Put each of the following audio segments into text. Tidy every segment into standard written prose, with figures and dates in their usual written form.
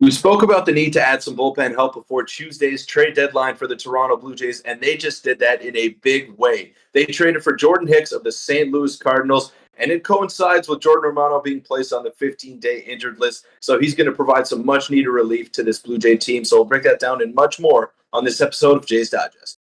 We spoke about the need to add some bullpen help before Tuesday's trade deadline for the Toronto Blue Jays, and they just did that in a big way. They traded for Jordan Hicks of the St. Louis Cardinals, and it coincides with Jordan Romano being placed on the 15-day injured list. So he's going to provide some much-needed relief to this Blue Jay team. So we'll break that down and much more on this episode of Jays Digest.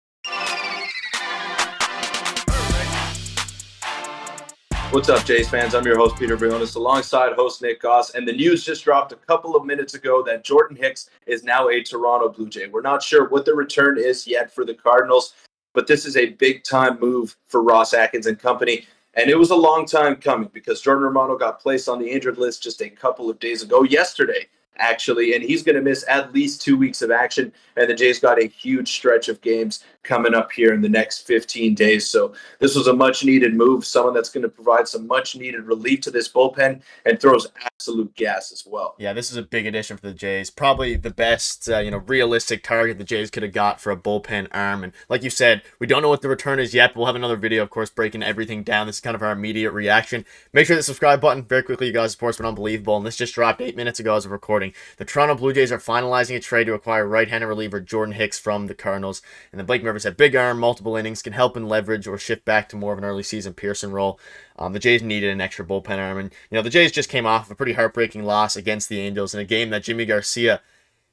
What's up, Jays fans? I'm your host, Peter Vryonis, alongside host Nick Gosse. And the news just dropped a couple of minutes ago that Jordan Hicks is now a Toronto Blue Jay. We're not sure what the return is yet for the Cardinals, but this is a big-time move for Ross Atkins and company. And it was a long time coming because Jordan Romano got placed on the injured list just a couple of days ago, yesterday, actually, and he's going to miss at least 2 weeks of action. And the Jays got a huge stretch of games coming up here in the next 15 days. So this was a much-needed move, someone that's going to provide some much-needed relief to this bullpen and throws absolute gas as well. Yeah, this is a big addition for the Jays. Probably the best, realistic target the Jays could have got for a bullpen arm. And like you said, we don't know what the return is yet, but we'll have another video, of course, breaking everything down. This is kind of our immediate reaction. Make sure to subscribe button very quickly, you guys. Support's been unbelievable. And this just dropped 8 minutes ago as of recording. The Toronto Blue Jays are finalizing a trade to acquire right-handed reliever Jordan Hicks from the Cardinals. And then Blake Mervis said, big arm, multiple innings, can help in leverage or shift back to more of an early season Pearson role. The Jays needed an extra bullpen arm. And, the Jays just came off a pretty heartbreaking loss against the Angels in a game that Jimmy Garcia,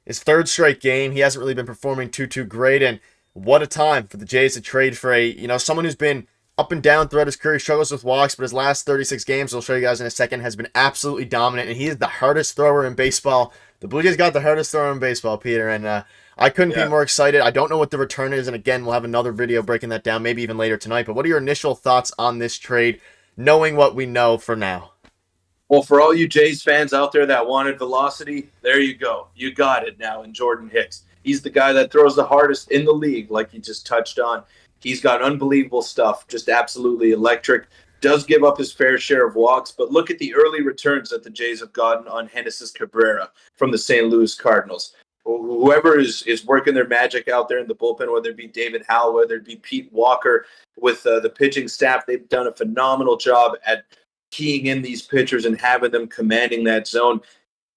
his third straight game, he hasn't really been performing too great. And what a time for the Jays to trade for someone who's been up and down throughout his career. He struggles with walks, but his last 36 games, I'll show you guys in a second, has been absolutely dominant. And he is the hardest thrower in baseball. The Blue Jays got the hardest thrower in baseball, Peter. And I couldn't be more excited. I don't know what the return is. And again, we'll have another video breaking that down, maybe even later tonight. But what are your initial thoughts on this trade, knowing what we know for now? Well, for all you Jays fans out there that wanted velocity, there you go. You got it now in Jordan Hicks. He's the guy that throws the hardest in the league, like you just touched on. He's got unbelievable stuff, just absolutely electric. Does give up his fair share of walks, but look at the early returns that the Jays have gotten on Genesis Cabrera from the St. Louis Cardinals. Whoever is working their magic out there in the bullpen, whether it be David Howell, whether it be Pete Walker with the pitching staff, they've done a phenomenal job at keying in these pitchers and having them commanding that zone.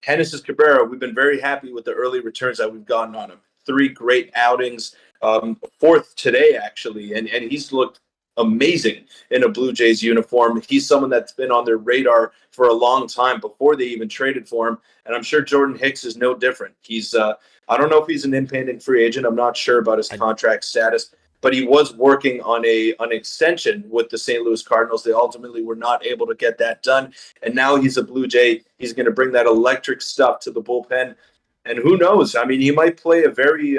Genesis Cabrera, we've been very happy with the early returns that we've gotten on him. 3 great outings, 4th today, actually, and he's looked amazing in a Blue Jays uniform. He's someone that's been on their radar for a long time before they even traded for him, and I'm sure Jordan Hicks is no different. He's I don't know if he's an impending free agent. I'm not sure about his contract status, but he was working on an extension with the St. Louis Cardinals. They ultimately were not able to get that done, and now he's a Blue Jay. He's going to bring that electric stuff to the bullpen. And who knows? I mean, he might play a very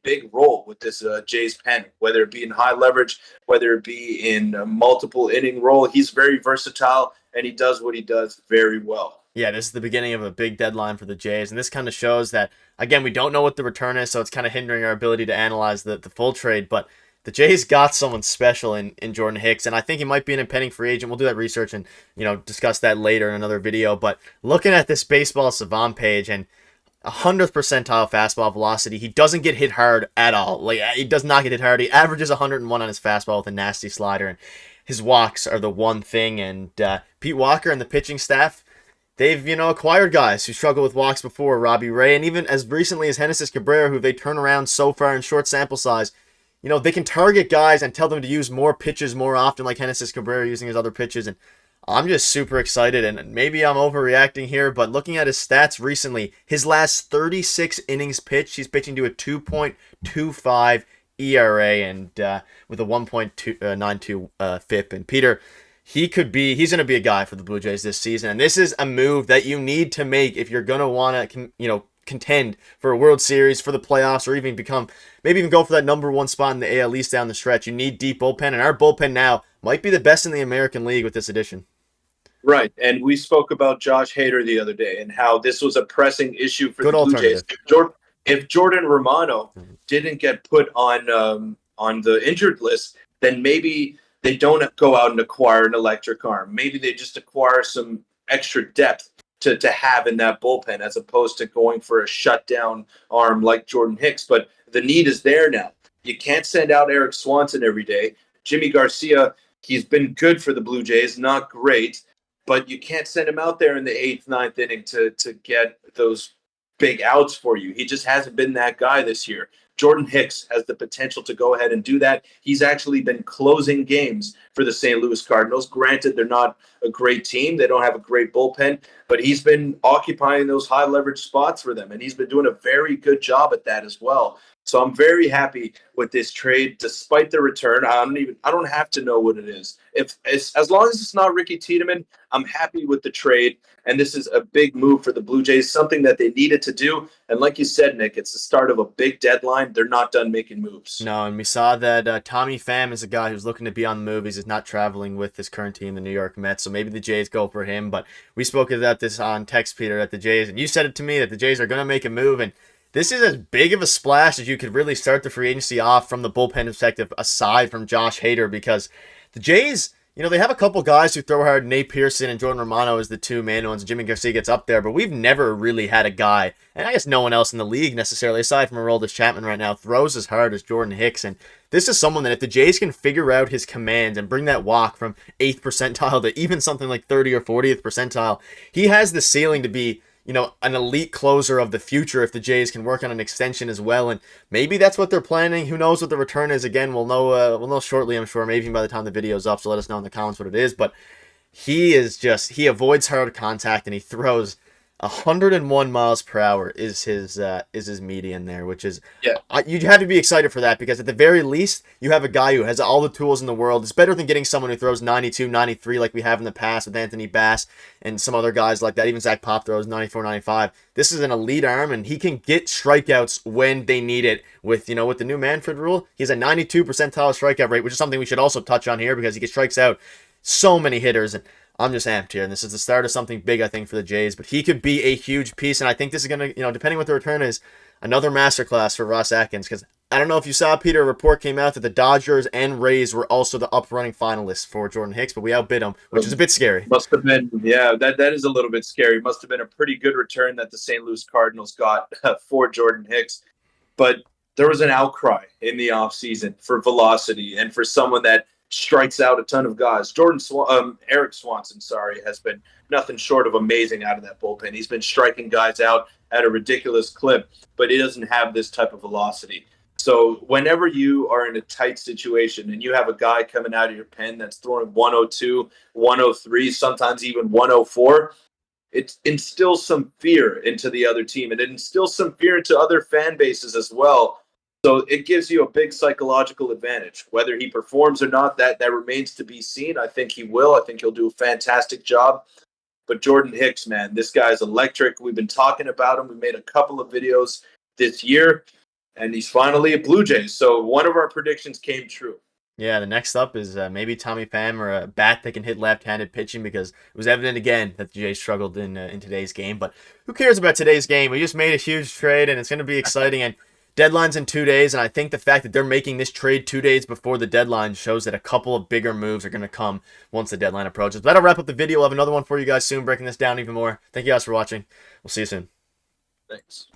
big role with this Jays pen, whether it be in high leverage, whether it be in a multiple inning role. He's very versatile, and he does what he does very well. Yeah, this is the beginning of a big deadline for the Jays, and this kind of shows that, again, we don't know what the return is, so it's kind of hindering our ability to analyze the full trade, but the Jays got someone special in Jordan Hicks, and I think he might be an impending free agent. We'll do that research and, discuss that later in another video, but looking at this Baseball Savant page and 100th percentile fastball velocity. He doesn't get hit hard at all. He does not get hit hard. He averages 101 on his fastball with a nasty slider, and his walks are the one thing. And Pete Walker and the pitching staff, they've acquired guys who struggled with walks before, Robbie Ray, and even as recently as Genesis Cabrera, who they turn around so far in short sample size. They can target guys and tell them to use more pitches more often, like Genesis Cabrera using his other pitches. And I'm just super excited, and maybe I'm overreacting here, but looking at his stats recently, his last 36 innings pitched, he's pitching to a 2.25 ERA and with a 1.92 FIP. And Peter, he's going to be a guy for the Blue Jays this season, and this is a move that you need to make if you're going to want to, contend for a World Series, for the playoffs, or even go for that number 1 spot in the AL East down the stretch. You need deep bullpen, and our bullpen now might be the best in the American League with this addition. Right, and we spoke about Josh Hader the other day and how this was a pressing issue for the Blue Jays. If Jordan Romano didn't get put on the injured list, then maybe they don't go out and acquire an electric arm. Maybe they just acquire some extra depth to have in that bullpen as opposed to going for a shutdown arm like Jordan Hicks. But the need is there now. You can't send out Eric Swanson every day. Jimmy Garcia, he's been good for the Blue Jays, not great. But you can't send him out there in the 8th, 9th inning to get those big outs for you. He just hasn't been that guy this year. Jordan Hicks has the potential to go ahead and do that. He's actually been closing games for the St. Louis Cardinals. Granted, they're not a great team. They don't have a great bullpen, but he's been occupying those high leverage spots for them, and he's been doing a very good job at that as well. So I'm very happy with this trade, despite the return. I don't have to know what it is. If as long as it's not Ricky Tiedemann, I'm happy with the trade. And this is a big move for the Blue Jays, something that they needed to do. And like you said, Nick, it's the start of a big deadline. They're not done making moves. No, and we saw that Tommy Pham is a guy who's looking to be on the move. He's not traveling with his current team, the New York Mets, so maybe the Jays go for him. But we spoke about this on text, Peter, at the Jays, and you said it to me that the Jays are going to make a move, and this is as big of a splash as you could really start the free agency off from the bullpen perspective, aside from Josh Hader, because the Jays, they have a couple guys who throw hard. Nate Pearson and Jordan Romano is the two main ones. Jimmy Garcia gets up there, but we've never really had a guy, and I guess no one else in the league necessarily, aside from Aroldis Chapman right now, throws as hard as Jordan Hicks. And this is someone that if the Jays can figure out his command and bring that walk from 8th percentile to even something like 30 or 40th percentile, he has the ceiling to be an elite closer of the future if the Jays can work on an extension as well. And maybe that's what they're planning. Who knows what the return is? Again, we'll know shortly, I'm sure, maybe by the time the video's up, so let us know in the comments what it is. But he avoids hard contact, and he throws 101 miles per hour is his median there, which is, yeah. You'd have to be excited for that, because at the very least, you have a guy who has all the tools in the world. It's better than getting someone who throws 92, 93 like we have in the past with Anthony Bass and some other guys like that. Even Zach Pop throws 94, 95. This is an elite arm, and he can get strikeouts when they need it. With the new Manfred rule, he's a 92 percentile strikeout rate, which is something we should also touch on here, because he strikes out so many hitters. And I'm just amped here, and this is the start of something big, I think, for the Jays. But he could be a huge piece, and I think this is going to, depending what the return is, another masterclass for Ross Atkins. Because I don't know if you saw, Peter, a report came out that the Dodgers and Rays were also the up-running finalists for Jordan Hicks, but we outbid him, which is a bit scary. Must have been, yeah, that is a little bit scary. Must have been a pretty good return that the St. Louis Cardinals got for Jordan Hicks. But there was an outcry in the offseason for velocity and for someone that strikes out a ton of guys. Eric Swanson, has been nothing short of amazing out of that bullpen. He's been striking guys out at a ridiculous clip, but he doesn't have this type of velocity. So whenever you are in a tight situation and you have a guy coming out of your pen that's throwing 102, 103, sometimes even 104, it instills some fear into the other team, and it instills some fear into other fan bases as well. So it gives you a big psychological advantage. Whether he performs or not, that remains to be seen. I think he will. I think he'll do a fantastic job. But Jordan Hicks, man, this guy's electric. We've been talking about him. We made a couple of videos this year, and he's finally a Blue Jays. So one of our predictions came true. Yeah, the next up is maybe Tommy Pham or a bat that can hit left-handed pitching, because it was evident again that the Jays struggled in today's game. But who cares about today's game? We just made a huge trade, and it's going to be exciting. And deadline's in 2 days, and I think the fact that they're making this trade 2 days before the deadline shows that a couple of bigger moves are going to come once the deadline approaches. But that'll wrap up the video. We'll have another one for you guys soon, breaking this down even more. Thank you guys for watching. We'll see you soon. Thanks.